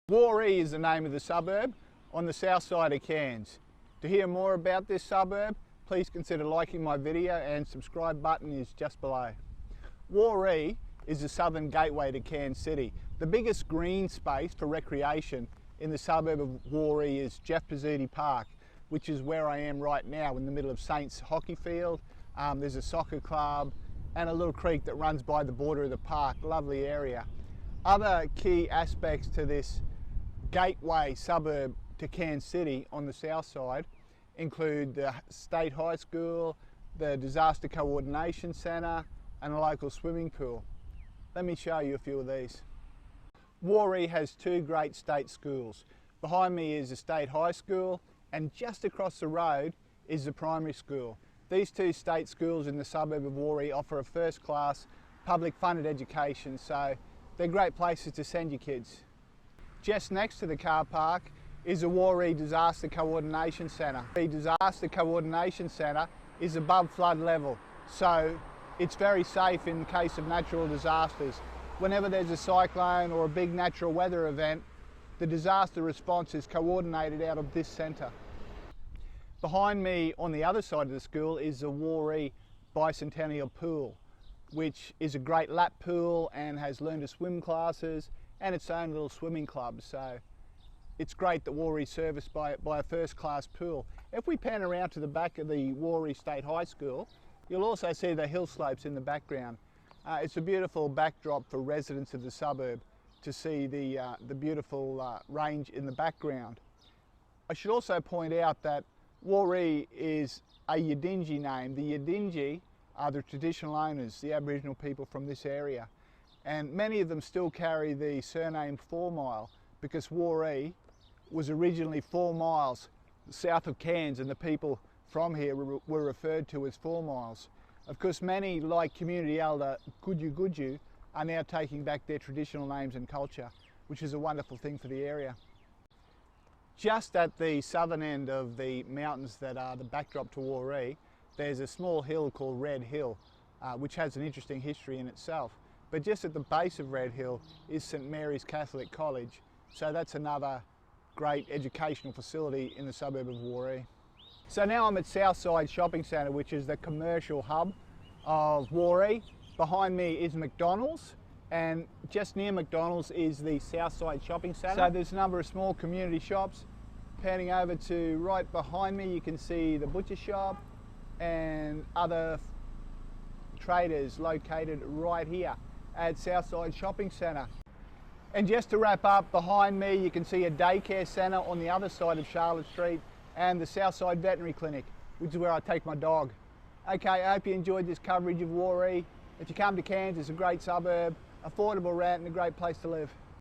Woree is the name of the suburb on the south side of Cairns. To hear more about this suburb, please consider liking my video, and subscribe button is just below. Woree is the southern gateway to Cairns City. The biggest green space for recreation in the suburb of Woree is Pezzutti Park, which is where I am right now, in the middle of Saints hockey field. There's a soccer club and a little creek that runs by the border of the park. Lovely area. Other key aspects to this gateway suburb to Cairns City on the south side include the State High School, the Disaster Coordination Centre and a local swimming pool. Let me show you a few of these. Woree has two great state schools. Behind me is the State High School, and just across the road is the primary school. These two state schools in the suburb of Woree offer a first-class public funded education, so they're great places to send your kids. Just next to the car park is the Woree Disaster Coordination Centre. The Disaster Coordination Centre is above flood level, so it's very safe in case of natural disasters. Whenever there's a cyclone or a big natural weather event, the disaster response is coordinated out of this centre. Behind me on the other side of the school is the Woree Bicentennial Pool, which is a great lap pool and has learn to swim classes and its own little swimming club. So it's great that Woree is serviced by a first-class pool. If we pan around to the back of the Woree State High School, you'll also see the hill slopes in the background. It's a beautiful backdrop for residents of the suburb to see the beautiful range in the background. I should also point out that Woree is a Yidinji name. The Yidinji are the traditional owners, the Aboriginal people from this area. And many of them still carry the surname 4 Mile because Woree was originally 4 miles south of Cairns, and the people from here were referred to as 4 Miles. Of course, many, like community elder Guju, are now taking back their traditional names and culture, which is a wonderful thing for the area. Just at the southern end of the mountains that are the backdrop to Woree, there's a small hill called Red Hill, which has an interesting history in itself. But just at the base of Red Hill is St Mary's Catholic College, so that's another great educational facility in the suburb of Woree. So now I'm at Southside Shopping Centre, which is the commercial hub of Woree. Behind me is McDonald's, and just near McDonald's is the Southside Shopping Centre. So there's a number of small community shops. Panning over to right behind me, you can see the butcher shop and other traders located right here at Southside Shopping Centre. And just to wrap up, behind me you can see a daycare centre on the other side of Charlotte Street and the Southside Veterinary Clinic, which is where I take my dog. Okay, I hope you enjoyed this coverage of Woree. If you come to Cairns, it's a great suburb, affordable rent and a great place to live.